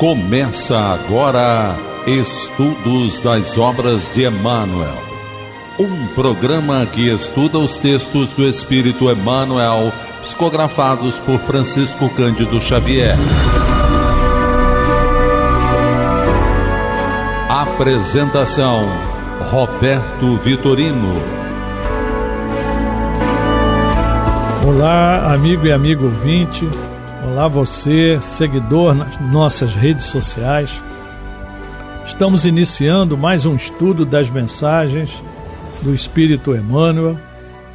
Começa agora Estudos das Obras de Emmanuel, um programa que estuda os textos do Espírito Emmanuel, psicografados por Francisco Cândido Xavier. Apresentação: Roberto Vitorino. Olá, amigo e amigo ouvinte. Olá você, seguidor nas nossas redes sociais. Estamos iniciando mais um estudo das mensagens do Espírito Emmanuel,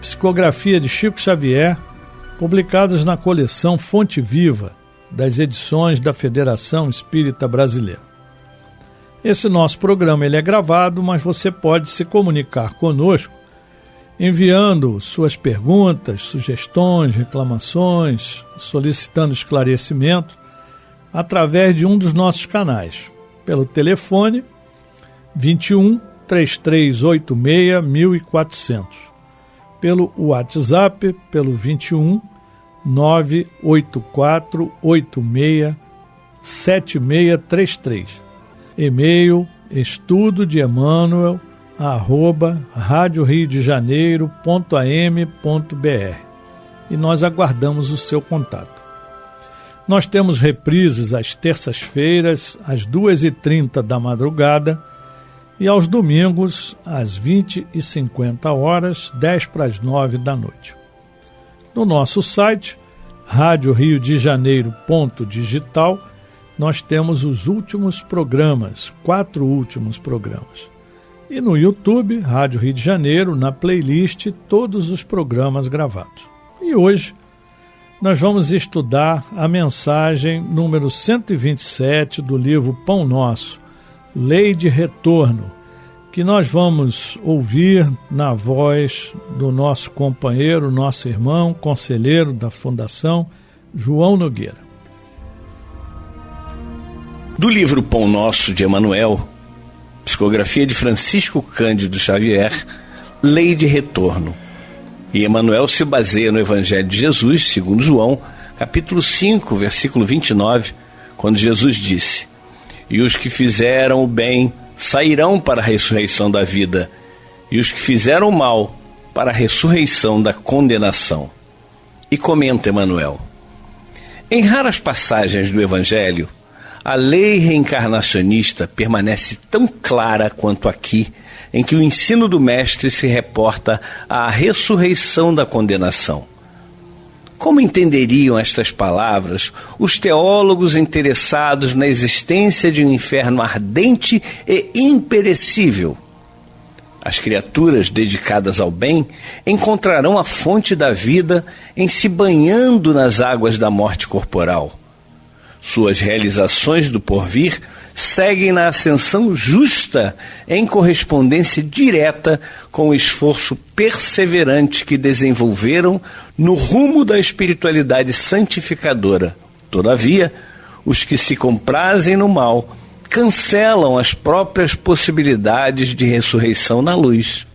psicografia de Chico Xavier, publicadas na coleção Fonte Viva, das edições da Federação Espírita Brasileira. Esse nosso programa ele é gravado, mas você pode se comunicar conosco enviando suas perguntas, sugestões, reclamações, solicitando esclarecimento através de um dos nossos canais, pelo telefone 21 3386 1400, pelo WhatsApp pelo 21 98486 7633, e-mail estudodeemmanuel@radioriodejaneiro.am.br, e nós aguardamos o seu contato. Nós temos reprises às terças-feiras, às 2h30 da madrugada, e aos domingos, às 20h50, 10:50 da noite. No nosso site, radioriodejaneiro.digital, nós temos os últimos programas, 4 últimos programas. E no YouTube, Rádio Rio de Janeiro, na playlist, todos os programas gravados. E hoje nós vamos estudar a mensagem número 127 do livro Pão Nosso, Lei de Retorno, que nós vamos ouvir na voz do nosso companheiro, nosso irmão, conselheiro da Fundação, João Nogueira. Do livro Pão Nosso de Emmanuel, psicografia de Francisco Cândido Xavier, Lei de Retorno. E Emmanuel se baseia no Evangelho de Jesus, segundo João, capítulo 5, versículo 29, quando Jesus disse: "E os que fizeram o bem sairão para a ressurreição da vida, e os que fizeram o mal para a ressurreição da condenação." E comenta Emmanuel: em raras passagens do Evangelho, a lei reencarnacionista permanece tão clara quanto aqui, em que o ensino do Mestre se reporta à ressurreição da condenação. Como entenderiam estas palavras os teólogos interessados na existência de um inferno ardente e imperecível? As criaturas dedicadas ao bem encontrarão a fonte da vida em se banhando nas águas da morte corporal. Suas realizações do porvir seguem na ascensão justa em correspondência direta com o esforço perseverante que desenvolveram no rumo da espiritualidade santificadora. Todavia, os que se comprazem no mal cancelam as próprias possibilidades de ressurreição na luz.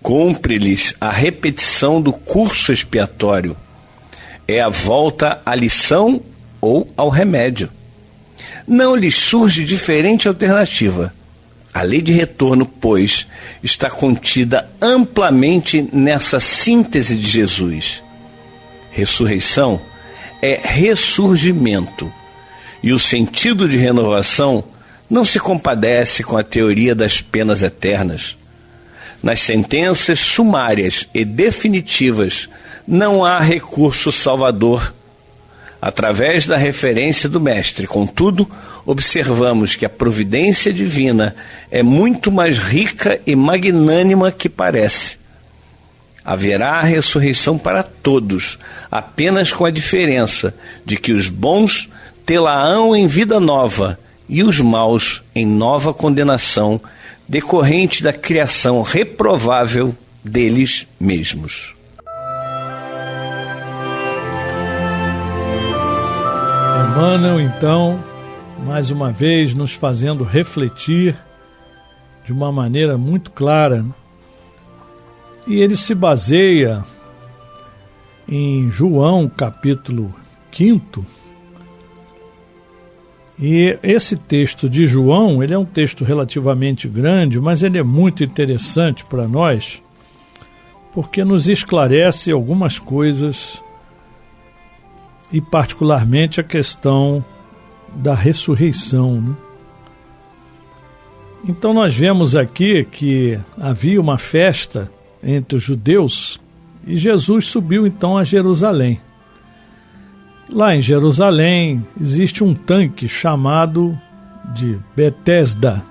Cumpre-lhes a repetição do curso expiatório. É a volta à lição ou ao remédio. Não lhes surge diferente alternativa. A lei de retorno, pois, está contida amplamente nessa síntese de Jesus. Ressurreição é ressurgimento, e o sentido de renovação não se compadece com a teoria das penas eternas. Nas sentenças sumárias e definitivas não há recurso salvador. Através da referência do Mestre, contudo, observamos que a providência divina é muito mais rica e magnânima que parece. Haverá a ressurreição para todos, apenas com a diferença de que os bons tê-la-ão em vida nova e os maus em nova condenação, decorrente da criação reprovável deles mesmos. Emmanuel, então, mais uma vez nos fazendo refletir de uma maneira muito clara, e ele se baseia em João capítulo 5, E esse texto de João, ele é um texto relativamente grande, mas ele é muito interessante para nós, porque nos esclarece algumas coisas, e particularmente a questão da ressurreição, né? Então nós vemos aqui que havia uma festa entre os judeus e Jesus subiu então a Jerusalém. Lá em Jerusalém existe um tanque chamado de Betesda.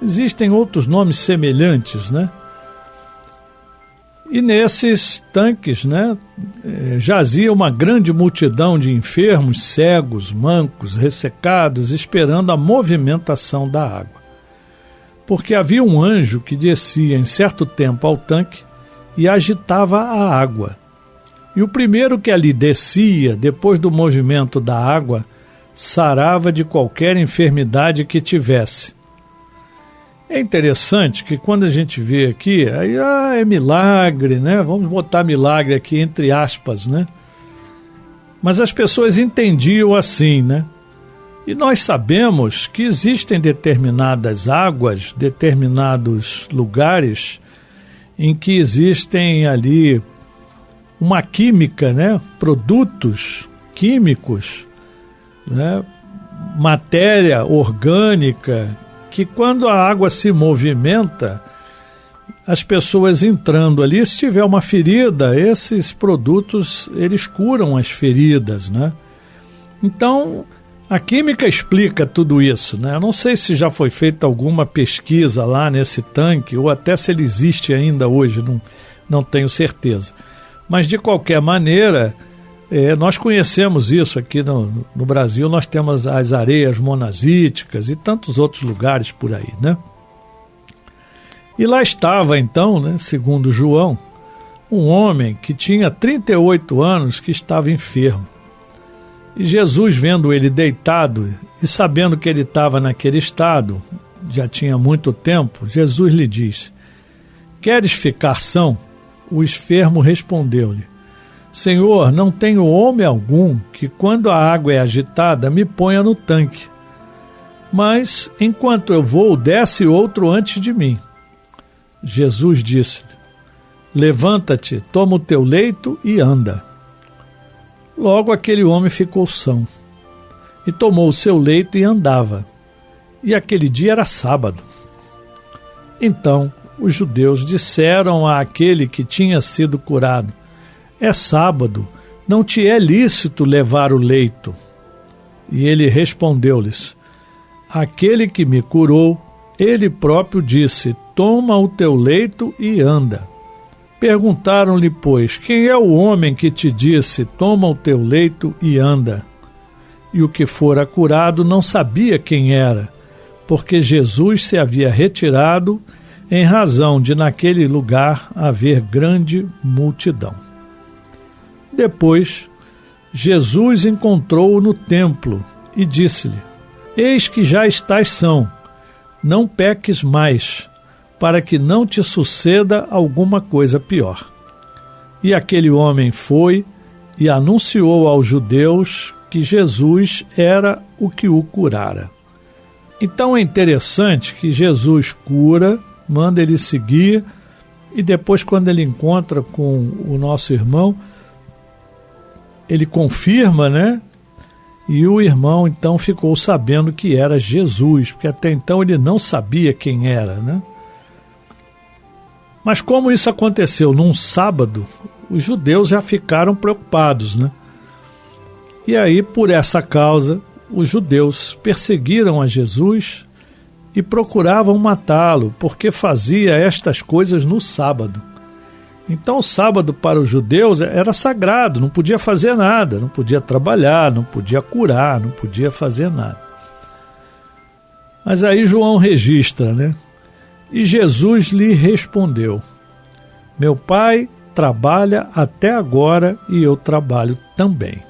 Existem outros nomes semelhantes, né? E nesses tanques, né, jazia uma grande multidão de enfermos, cegos, mancos, ressecados, esperando a movimentação da água. Porque havia um anjo que descia em certo tempo ao tanque e agitava a água. E o primeiro que ali descia, depois do movimento da água, sarava de qualquer enfermidade que tivesse. É interessante que quando a gente vê aqui, aí é milagre, né? Vamos botar milagre aqui entre aspas, né? Mas as pessoas entendiam assim, né? E nós sabemos que existem determinadas águas, determinados lugares em que existem ali uma química, né? Produtos químicos, né? Matéria orgânica, que quando a água se movimenta, as pessoas entrando ali, se tiver uma ferida, esses produtos, eles curam as feridas, né? Então, a química explica tudo isso, né? Eu não sei se já foi feita alguma pesquisa lá nesse tanque, ou até se ele existe ainda hoje, não tenho certeza. Mas, de qualquer maneira, nós conhecemos isso aqui no Brasil, nós temos as areias monazíticas e tantos outros lugares por aí, né? E lá estava então, né, segundo João, um homem que tinha 38 anos que estava enfermo. E Jesus, vendo ele deitado e sabendo que ele estava naquele estado, já tinha muito tempo, Jesus lhe disse: "Queres ficar são?" O enfermo respondeu-lhe: "Senhor, não tenho homem algum que, quando a água é agitada, me ponha no tanque. Mas, enquanto eu vou, desce outro antes de mim." Jesus disse-lhe: "Levanta-te, toma o teu leito e anda." Logo aquele homem ficou são, e tomou o seu leito e andava. E aquele dia era sábado. Então os judeus disseram àquele que tinha sido curado: "É sábado, não te é lícito levar o leito." E ele respondeu-lhes: "Aquele que me curou, ele próprio disse: toma o teu leito e anda." Perguntaram-lhe, pois: "Quem é o homem que te disse: toma o teu leito e anda?" E o que fora curado não sabia quem era, porque Jesus se havia retirado, em razão de naquele lugar haver grande multidão. Depois, Jesus encontrou-o no templo e disse-lhe: "Eis que já estás são, não peques mais, para que não te suceda alguma coisa pior." E aquele homem foi e anunciou aos judeus que Jesus era o que o curara. Então é interessante que Jesus cura, manda ele seguir, e depois, quando ele encontra com o nosso irmão, ele confirma, né? E o irmão então ficou sabendo que era Jesus, porque até então ele não sabia quem era, né? Mas como isso aconteceu num sábado, os judeus já ficaram preocupados, né? E aí, por essa causa, os judeus perseguiram a Jesus e procuravam matá-lo, porque fazia estas coisas no sábado. Então o sábado para os judeus era sagrado, não podia fazer nada, não podia trabalhar, não podia curar, não podia fazer nada. Mas aí João registra, né? E Jesus lhe respondeu: "Meu Pai trabalha até agora e eu trabalho também."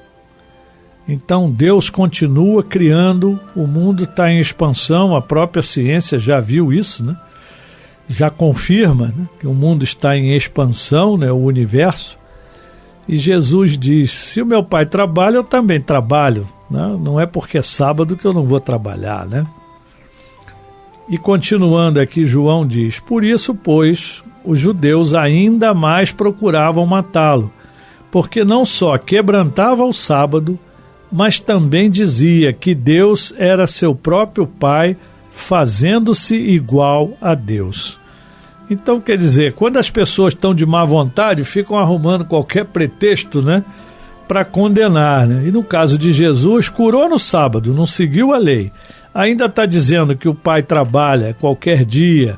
Então Deus continua criando, o mundo está em expansão, a própria ciência já viu isso, né? Já confirma, né, que o mundo está em expansão, né, o universo. E Jesus diz: "Se o meu Pai trabalha, eu também trabalho." né? Não é porque é sábado que eu não vou trabalhar, né? E continuando aqui, João diz: por isso, pois, os judeus ainda mais procuravam matá-lo, porque não só quebrantava o sábado, mas também dizia que Deus era seu próprio Pai, fazendo-se igual a Deus. Então, quer dizer, quando as pessoas estão de má vontade, ficam arrumando qualquer pretexto, né, para condenar, né? E no caso de Jesus, curou no sábado, não seguiu a lei. Ainda está dizendo que o Pai trabalha qualquer dia,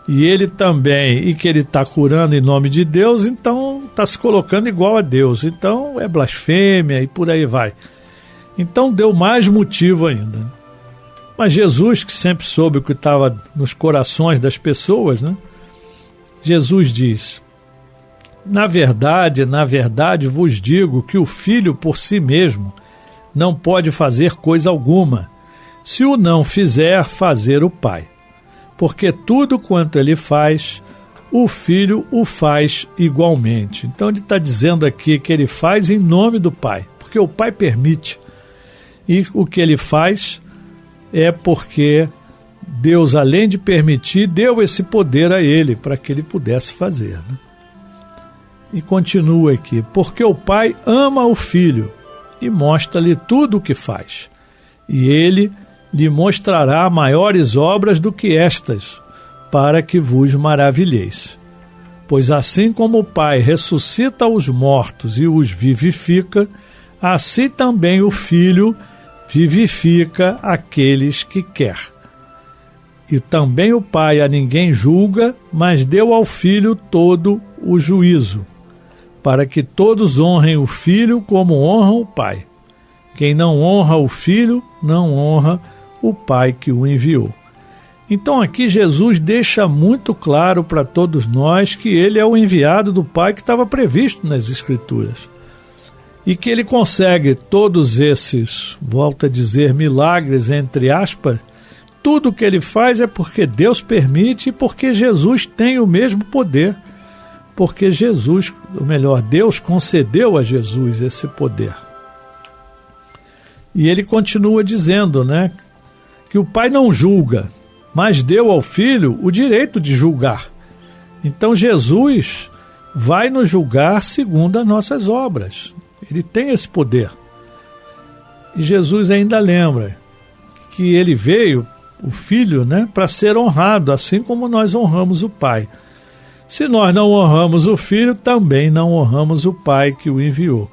e ele também, e que ele está curando em nome de Deus, então está se colocando igual a Deus. Então é blasfêmia e por aí vai. Então deu mais motivo ainda. Mas Jesus, que sempre soube o que estava nos corações das pessoas, né? Jesus diz: na verdade vos digo que o Filho por si mesmo não pode fazer coisa alguma, se o não fizer fazer o Pai. Porque tudo quanto ele faz, o Filho o faz igualmente. Então ele está dizendo aqui que ele faz em nome do Pai, porque o Pai permite. E o que ele faz é porque Deus, além de permitir, deu esse poder a ele, para que ele pudesse fazer, né? E continua aqui: porque o Pai ama o Filho e mostra-lhe tudo o que faz, e ele lhe mostrará maiores obras do que estas, para que vos maravilheis. Pois assim como o Pai ressuscita os mortos e os vivifica, assim também o Filho vivifica aqueles que quer. E também o Pai a ninguém julga, mas deu ao Filho todo o juízo, para que todos honrem o Filho como honram o Pai. Quem não honra o Filho, não honra o Pai que o enviou. Então aqui Jesus deixa muito claro para todos nós que ele é o enviado do Pai que estava previsto nas Escrituras. E que ele consegue todos esses, volto a dizer, milagres, entre aspas. Tudo que ele faz é porque Deus permite e porque Jesus tem o mesmo poder. Porque Jesus, ou melhor, Deus concedeu a Jesus esse poder. E ele continua dizendo, né, que o Pai não julga, mas deu ao Filho o direito de julgar. Então Jesus vai nos julgar segundo as nossas obras. Ele tem esse poder. E Jesus ainda lembra que ele veio, o Filho, né, para ser honrado, assim como nós honramos o Pai. Se nós não honramos o Filho, também não honramos o Pai que o enviou.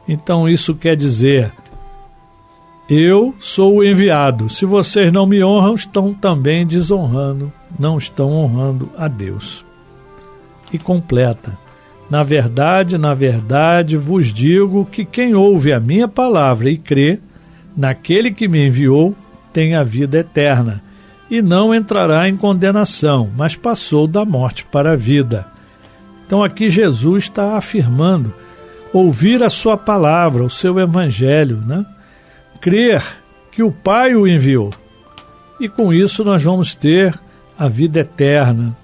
Então isso quer dizer: eu sou o enviado. Se vocês não me honram, estão também desonrando, não estão honrando a Deus. E completa: na verdade vos digo que quem ouve a minha palavra e crê naquele que me enviou tem a vida eterna, e não entrará em condenação, mas passou da morte para a vida. Então aqui Jesus está afirmando ouvir a sua palavra, o seu evangelho, né? Crer que o Pai o enviou. E com isso nós vamos ter a vida eterna.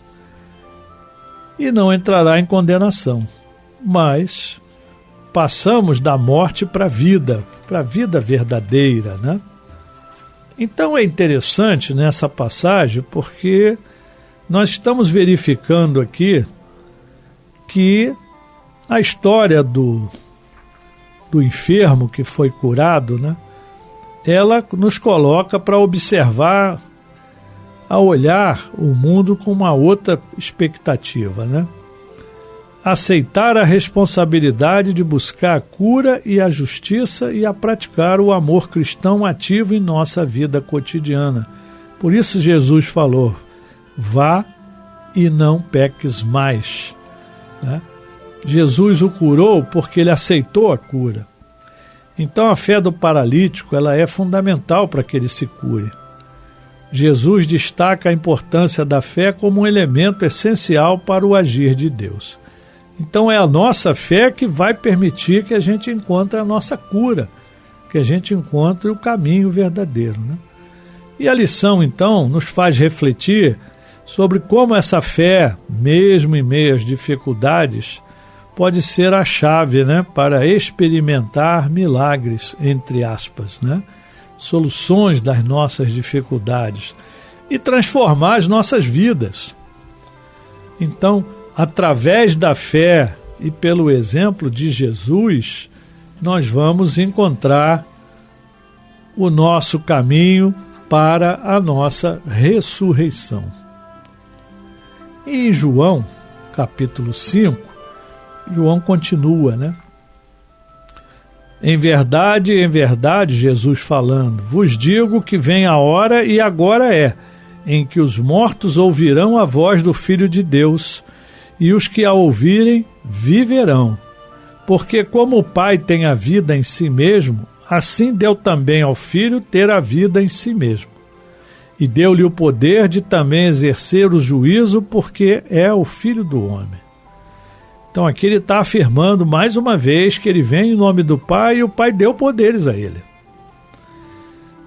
E não entrará em condenação, mas passamos da morte para a vida verdadeira, né? Então é interessante nessa passagem porque nós estamos verificando aqui que a história do enfermo que foi curado, né, ela nos coloca para observar, a olhar o mundo com uma outra expectativa, né? Aceitar a responsabilidade de buscar a cura e a justiça e a praticar o amor cristão ativo em nossa vida cotidiana. Por isso Jesus falou: vá e não peques mais, né? Jesus o curou porque ele aceitou a cura. Então a fé do paralítico ela é fundamental para que ele se cure. Jesus destaca a importância da fé como um elemento essencial para o agir de Deus. Então é a nossa fé que vai permitir que a gente encontre a nossa cura, que a gente encontre o caminho verdadeiro, né? E a lição, então, nos faz refletir sobre como essa fé, mesmo em meio às dificuldades, pode ser a chave, né, para experimentar milagres, entre aspas, né, soluções das nossas dificuldades e transformar as nossas vidas. Então, através da fé e pelo exemplo de Jesus, nós vamos encontrar o nosso caminho para a nossa ressurreição. E em João, capítulo 5, João continua, né? Em verdade, Jesus falando, vos digo que vem a hora, e agora é, em que os mortos ouvirão a voz do Filho de Deus, e os que a ouvirem viverão. Porque como o Pai tem a vida em si mesmo, assim deu também ao Filho ter a vida em si mesmo. E deu-lhe o poder de também exercer o juízo, porque é o Filho do homem. Então aqui ele está afirmando mais uma vez que ele vem em nome do Pai e o Pai deu poderes a ele.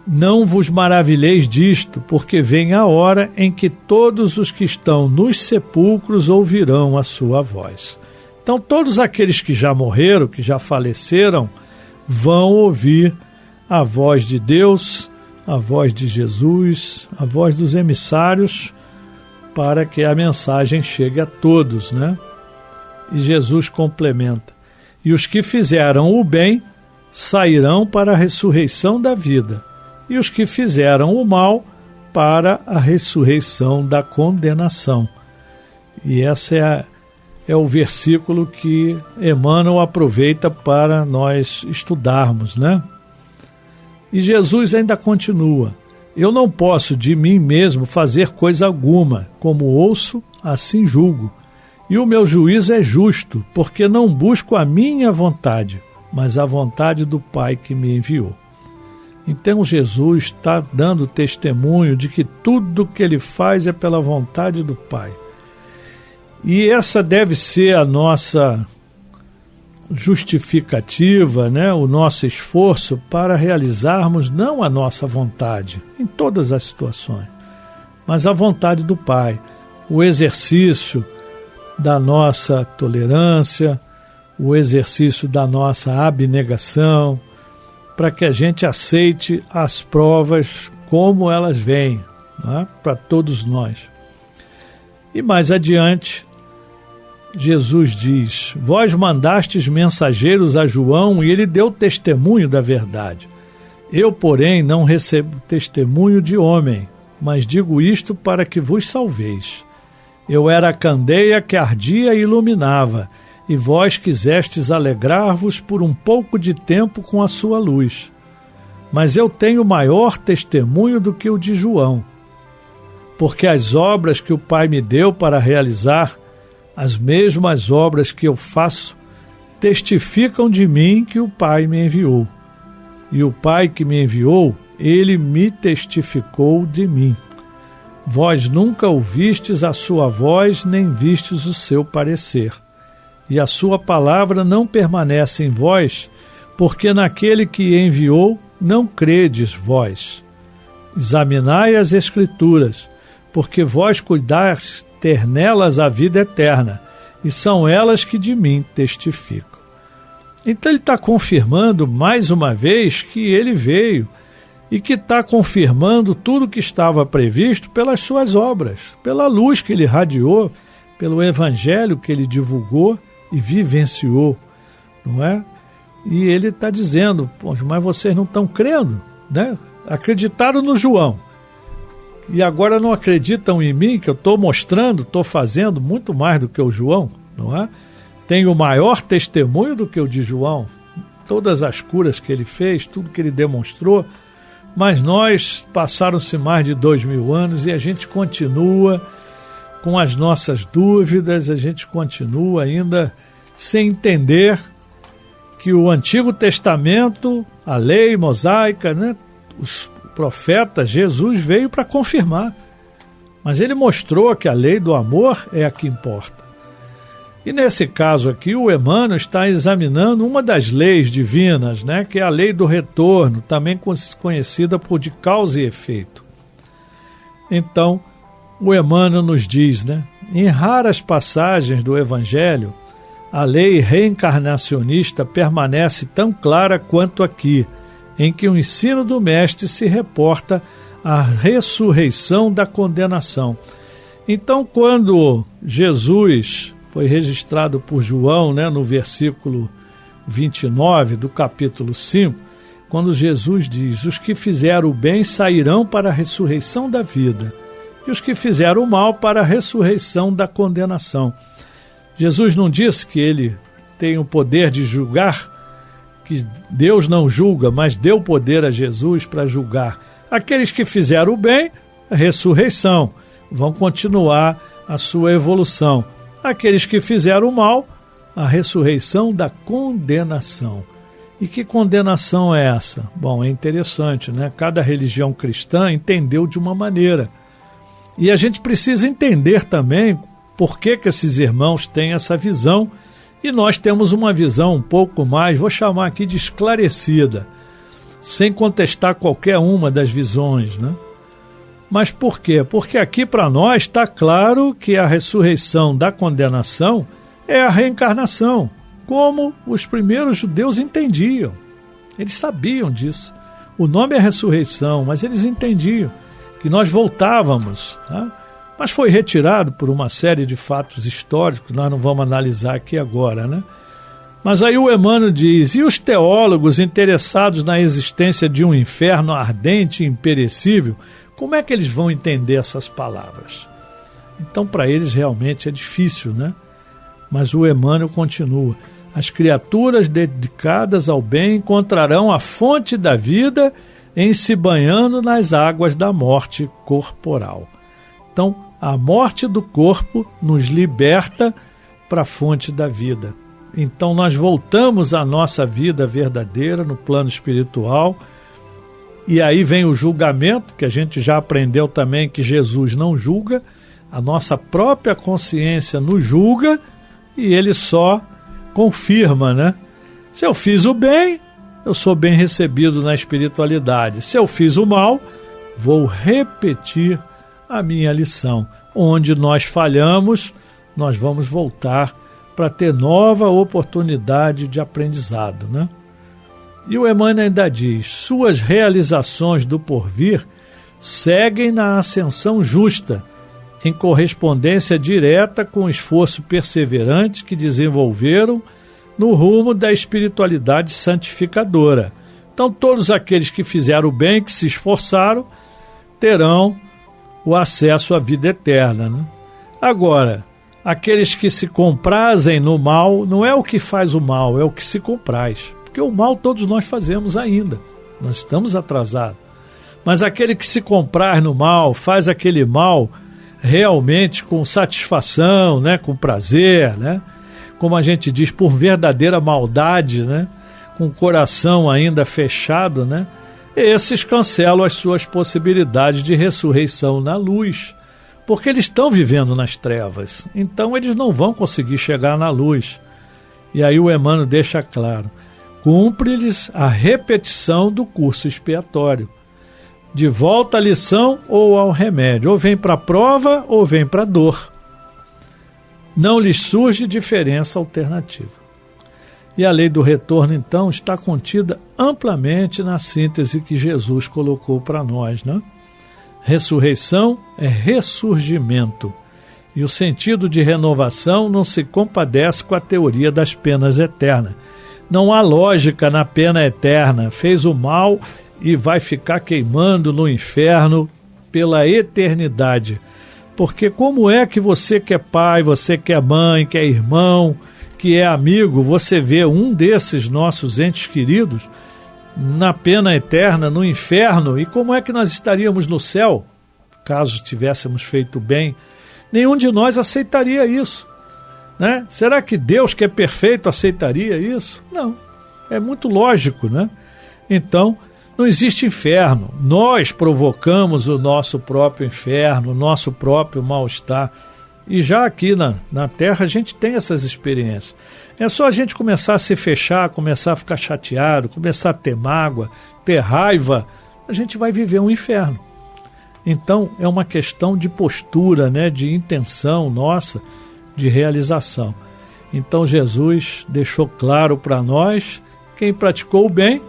Não vos maravilheis disto, porque vem a hora em que todos os que estão nos sepulcros ouvirão a sua voz. Então todos aqueles que já morreram, que já faleceram, vão ouvir a voz de Deus, a voz de Jesus, a voz dos emissários, para que a mensagem chegue a todos, né? E Jesus complementa, e os que fizeram o bem sairão para a ressurreição da vida, e os que fizeram o mal para a ressurreição da condenação. E esse é o versículo que Emmanuel aproveita para nós estudarmos, né? E Jesus ainda continua, eu não posso de mim mesmo fazer coisa alguma, como ouço, assim julgo. E o meu juízo é justo, porque não busco a minha vontade, mas a vontade do Pai que me enviou. Então Jesus está dando testemunho de que tudo que ele faz é pela vontade do Pai. E essa deve ser a nossa justificativa, né? O nosso esforço para realizarmos não a nossa vontade, em todas as situações, mas a vontade do Pai, o exercício da nossa tolerância, o exercício da nossa abnegação, para que a gente aceite as provas como elas vêm, né, para todos nós. E mais adiante, Jesus diz, vós mandastes mensageiros a João e ele deu testemunho da verdade. Eu, porém, não recebo testemunho de homem, mas digo isto para que vos salveis. Eu era a candeia que ardia e iluminava, e vós quisestes alegrar-vos por um pouco de tempo com a sua luz. Mas eu tenho maior testemunho do que o de João, porque as obras que o Pai me deu para realizar, as mesmas obras que eu faço, testificam de mim que o Pai me enviou. E o Pai que me enviou, ele me testificou de mim. Vós nunca ouvistes a sua voz, nem vistes o seu parecer. E a sua palavra não permanece em vós, porque naquele que enviou não credes vós. Examinai as Escrituras, porque vós cuidais ter nelas a vida eterna, e são elas que de mim testificam. Então ele está confirmando mais uma vez que ele veio, e que está confirmando tudo que estava previsto pelas suas obras, pela luz que ele irradiou, pelo evangelho que ele divulgou e vivenciou, não é? E ele está dizendo, mas vocês não estão crendo, né? Acreditaram no João, e agora não acreditam em mim, que eu estou mostrando, estou fazendo muito mais do que o João, não é? Tenho maior testemunho do que o de João, todas as curas que ele fez, tudo que ele demonstrou. Mas nós, passaram-se mais de 2000 anos e a gente continua com as nossas dúvidas, a gente continua ainda sem entender que o Antigo Testamento, a lei mosaica, né, os profetas, Jesus veio para confirmar. Mas ele mostrou que a lei do amor é a que importa. E nesse caso aqui, o Emmanuel está examinando uma das leis divinas, né, que é a lei do retorno, também conhecida por de causa e efeito. Então, o Emmanuel nos diz, né, em raras passagens do Evangelho, a lei reencarnacionista permanece tão clara quanto aqui, em que o ensino do Mestre se reporta à ressurreição da condenação. Então, quando Jesus foi registrado por João, no versículo 29 do capítulo 5, quando Jesus diz: os que fizeram o bem sairão para a ressurreição da vida, e os que fizeram o mal para a ressurreição da condenação. Jesus não disse que ele tem o poder de julgar, que Deus não julga, mas deu poder a Jesus para julgar. Aqueles que fizeram o bem, a ressurreição, vão continuar a sua evolução. Aqueles que fizeram o mal, a ressurreição da condenação. E que condenação é essa? Bom, é interessante, Cada religião cristã entendeu de uma maneira. E a gente precisa entender também por que esses irmãos têm essa visão, e nós temos uma visão um pouco mais, vou chamar aqui de esclarecida, sem contestar qualquer uma das visões, Mas por quê? Porque aqui para nós está claro que a ressurreição da condenação é a reencarnação, como os primeiros judeus entendiam. Eles sabiam disso. O nome é ressurreição, mas eles entendiam que nós voltávamos, Mas foi retirado por uma série de fatos históricos, nós não vamos analisar aqui agora, Mas aí o Emmanuel diz: e os teólogos interessados na existência de um inferno ardente e imperecível, como é que eles vão entender essas palavras? Então, para eles realmente é difícil, Mas o Emmanuel continua: as criaturas dedicadas ao bem encontrarão a fonte da vida em se banhando nas águas da morte corporal. Então, a morte do corpo nos liberta para a fonte da vida. Então, nós voltamos à nossa vida verdadeira no plano espiritual. E aí vem o julgamento, que a gente já aprendeu também que Jesus não julga, a nossa própria consciência nos julga e ele só confirma, Se eu fiz o bem, eu sou bem recebido na espiritualidade. Se eu fiz o mal, vou repetir a minha lição. Onde nós falhamos, nós vamos voltar para ter nova oportunidade de aprendizado, E o Emmanuel ainda diz: suas realizações do porvir seguem na ascensão justa, em correspondência direta com o esforço perseverante que desenvolveram no rumo da espiritualidade santificadora. Então, todos aqueles que fizeram o bem, que se esforçaram, terão o acesso à vida eterna, Agora, aqueles que se comprazem no mal, não é o que faz o mal, é o que se compraz. Porque o mal todos nós fazemos ainda, nós estamos atrasados. Mas aquele que se compraz no mal, faz aquele mal realmente com satisfação, com prazer, como a gente diz, por verdadeira maldade, com o coração ainda fechado, esses cancelam as suas possibilidades de ressurreição na luz, porque eles estão vivendo nas trevas, então eles não vão conseguir chegar na luz. E aí o Emmanuel deixa claro: cumpre-lhes a repetição do curso expiatório, de volta à lição ou ao remédio, ou vem para a prova ou vem para a dor. Não lhes surge diferença alternativa. E a lei do retorno, então, está contida amplamente na síntese que Jesus colocou para nós, Ressurreição é ressurgimento, e o sentido de renovação não se compadece com a teoria das penas eternas. Não há lógica na pena eterna. Fez o mal e vai ficar queimando no inferno pela eternidade. Porque como é que você que é pai, você que é mãe, que é irmão, que é amigo, você vê um desses nossos entes queridos na pena eterna, no inferno, e como é que nós estaríamos no céu, caso tivéssemos feito bem? Nenhum de nós aceitaria isso, Será que Deus, que é perfeito, aceitaria isso? Não, é muito lógico, Então, não existe inferno. Nós provocamos o nosso próprio inferno, o nosso próprio mal-estar. E já aqui na Terra a gente tem essas experiências. É só a gente começar a se fechar, começar a ficar chateado, começar a ter mágoa, ter raiva, a gente vai viver um inferno. Então é uma questão de postura, de intenção nossa, de realização. Então Jesus deixou claro para nós: quem praticou o bem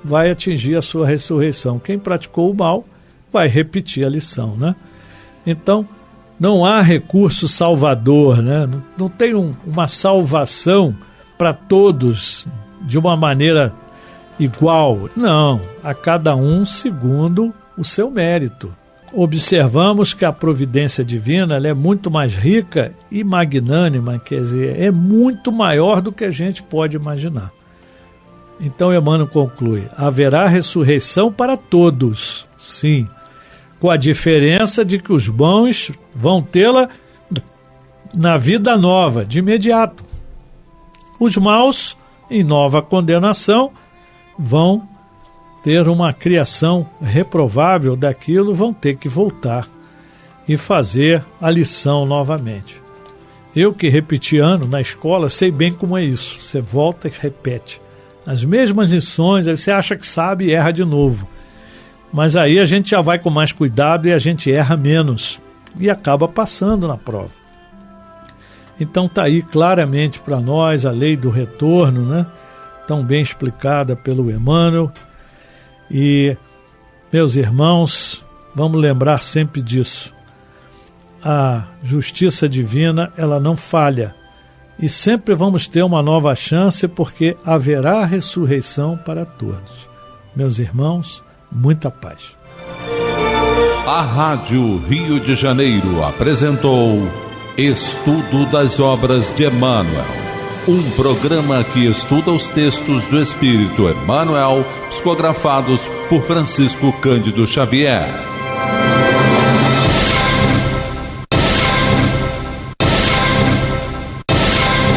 vai atingir a sua ressurreição, quem praticou o mal vai repetir a lição, né? Então não há recurso salvador, né? Não tem uma salvação para todos de uma maneira igual. Não, a cada um segundo o seu mérito. Observamos que a providência divina, ela é muito mais rica e magnânima, quer dizer, é muito maior do que a gente pode imaginar. Então Emmanuel conclui: haverá ressurreição para todos, sim, com a diferença de que os bons vão tê-la na vida nova, de imediato. Os maus, em nova condenação, vão ter uma criação reprovável daquilo, vão ter que voltar e fazer a lição novamente. Eu que repeti ano na escola, sei bem como é isso. Você volta e repete as mesmas lições, aí você acha que sabe e erra de novo. Mas aí a gente já vai com mais cuidado e a gente erra menos e acaba passando na prova. Então está aí claramente para nós a lei do retorno, né? Tão bem explicada pelo Emmanuel. E, meus irmãos, vamos lembrar sempre disso. A justiça divina, ela não falha. E sempre vamos ter uma nova chance, porque haverá ressurreição para todos. Meus irmãos, muita paz. A Rádio Rio de Janeiro apresentou Estudo das Obras de Emmanuel, um programa que estuda os textos do Espírito Emmanuel, psicografados por Francisco Cândido Xavier.